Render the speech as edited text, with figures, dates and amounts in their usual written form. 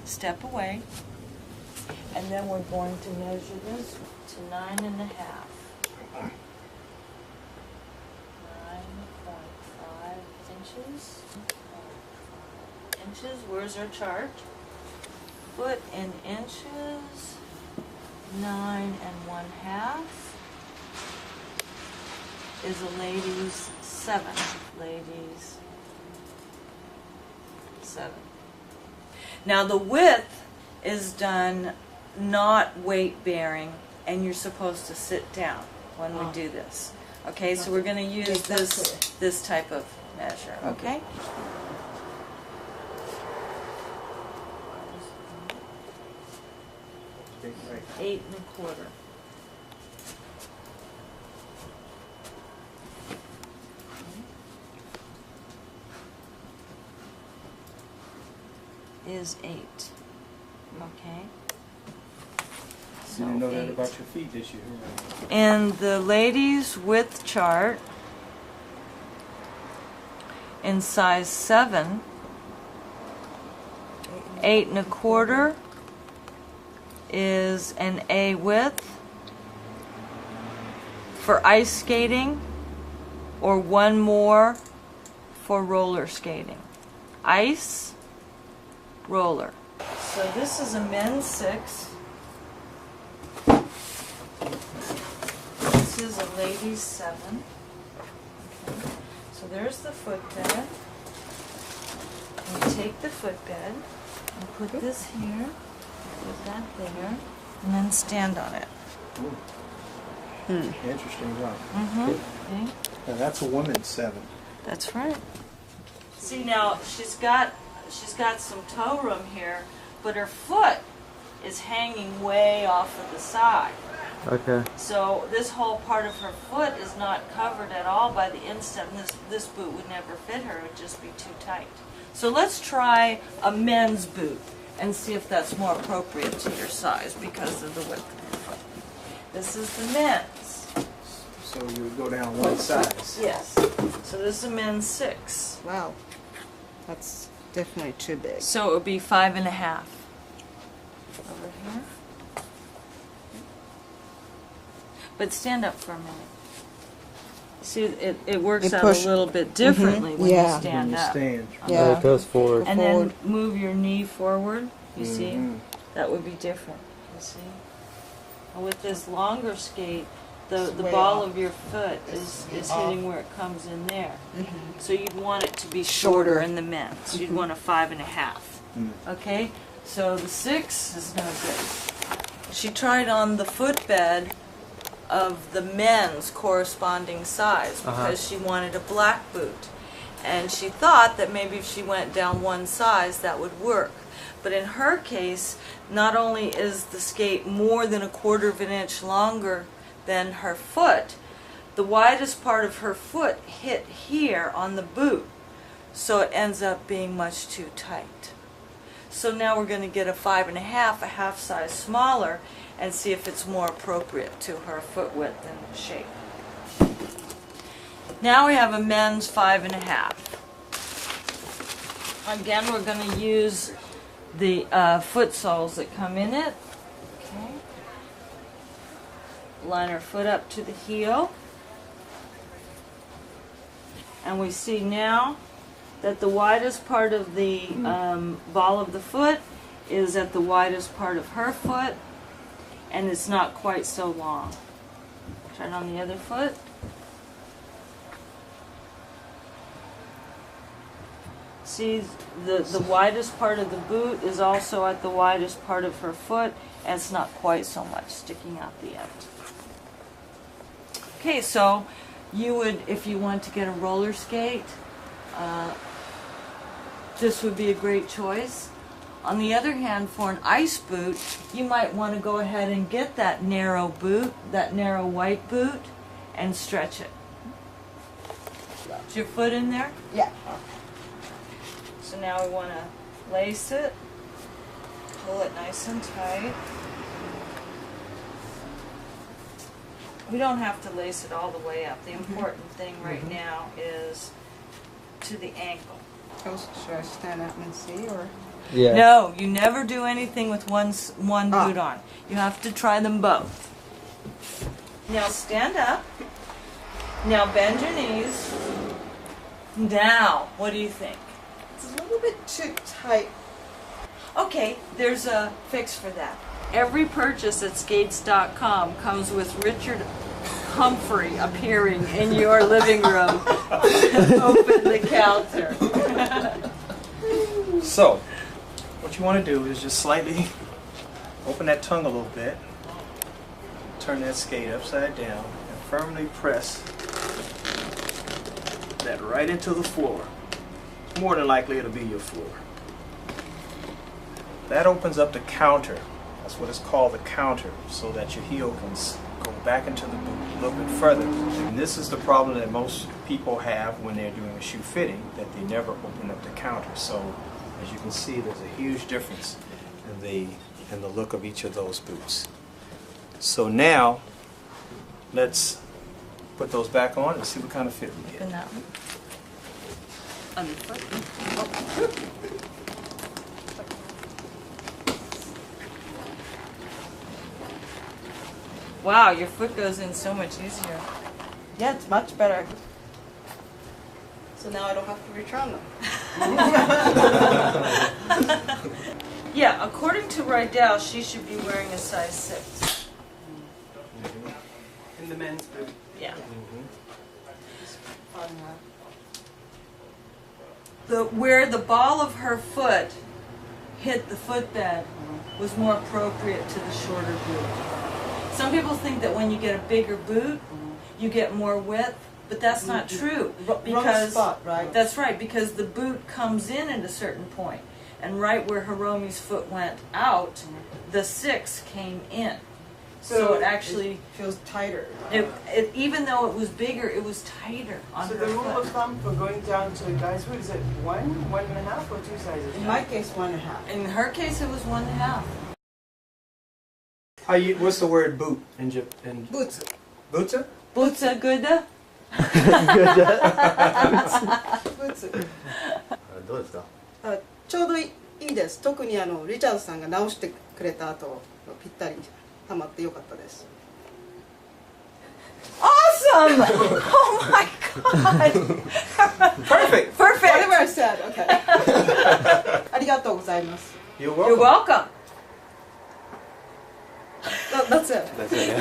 step away, and then we're going to measure this to 9.5. 9.5 inches. Inches. Where's our chart? Foot in inches. 9.5 is a ladies 7. Ladies 7. Now the width is done not weight bearing, and you're supposed to sit down when we do this. Okay, so we're going to use this type of measure. Okay. 8 1/4. Is 8. Okay. So you didn't know that about your feet, did you? In the ladies' width chart, in size 7, 8 1/4 is an A width for ice skating, or 1 more for roller skating. Ice, roller. So this is a men's 6. This is a ladies' 7. Okay. So there's the footbed. We take the footbed and put this here, put that there, and then stand on it. Interesting, huh? Okay. Now that's a woman's 7. That's right. See, now she's got some toe room here, but her foot is hanging way off of the side. Okay. So this whole part of her foot is not covered at all by the instep, and this boot would never fit her. It would just be too tight. So let's try a men's boot and see if that's more appropriate to your size because of the width of your foot. This is the men's. So you would go down one size. Yes. So this is a men's 6. Wow, that's definitely too big. So it would be 5.5. Over here. But stand up for a minute. See, it works out a little bit differently when you stand When you up. stand. Yeah, it goes forward. And then move your knee forward, you see? That would be different, you see? And with this longer skate, the ball of your foot is hitting where it comes in there. So you'd want it to be shorter in the men's. You'd want a 5.5. Okay? So the 6 is no good. She tried on the footbed of the men's corresponding size because she wanted a black boot. And she thought that maybe if she went down one size that would work. But in her case, not only is the skate more than 1/4 of an inch longer than her foot, the widest part of her foot hit here on the boot. So it ends up being much too tight. So now we're going to get a 5.5, a half size smaller, and see if it's more appropriate to her foot width and shape. Now we have a men's 5.5. Again, we're going to use the foot soles that come in it. Okay. Line our foot up to the heel. And we see now that the widest part of the ball of the foot is at the widest part of her foot, and it's not quite so long. Try it on the other foot. See, the widest part of the boot is also at the widest part of her foot, and it's not quite so much sticking out the end. Okay, so you would, if you want to get a roller skate, this would be a great choice. On the other hand, for an ice boot, you might want to go ahead and get that narrow boot, that narrow white boot, and stretch it. Is your foot in there? Yeah. So now we want to lace it, pull it nice and tight. We don't have to lace it all the way up. The important thing right now is to the ankle. Oh, should I stand up and see, or? Yeah. No, you never do anything with one Ah. boot on. You have to try them both. Now stand up. Now bend your knees. Now, what do you think? It's a little bit too tight. Okay, there's a fix for that. Every purchase at skates.com comes with Richard Humphrey appearing in your living room. Open the counter. So, what you want to do is just slightly open that tongue a little bit, turn that skate upside down, and firmly press that right into the floor. More than likely it'll be your floor. That opens up the counter. That's what it's called, the counter, so that your heel can go back into the boot a little bit further. And this is the problem that most people have when they're doing a shoe fitting, that they never open up the counter. So as you can see, there's a huge difference in the look of each of those boots. So now, let's put those back on and see what kind of fit we get. Open that one. Underfoot. Wow, your foot goes in so much easier. Yeah, it's much better. So now I don't have to return them. Yeah, according to Rydell, she should be wearing a size 6. In the men's boot. Yeah. Fun, Where the ball of her foot hit the footbed was more appropriate to the shorter boot. Some people think that when you get a bigger boot, you get more width, but that's not true. Wrong spot, right? That's right, because the boot comes in at a certain point, and right where Hiromi's foot went out, the 6 came in. So it actually feels tighter. even though it was bigger, it was tighter on So her the rule foot. of thumb for going down to a guy's boot, is it 1.5, or 2 sizes? In my case, 1.5. In her case, it was 1.5. What's the word boot in Japan? Boots. Boots? Boots are good. ブーツ。どうですか？あ、ちょうどいいです。特にリチャードさんが直してくれた後、ぴったりはまってよかったです。Awesome! Oh my god! Perfect! Perfect! Whatever I said, okay. ありがとうございます。 You're You're welcome. welcome. That's it. That's it.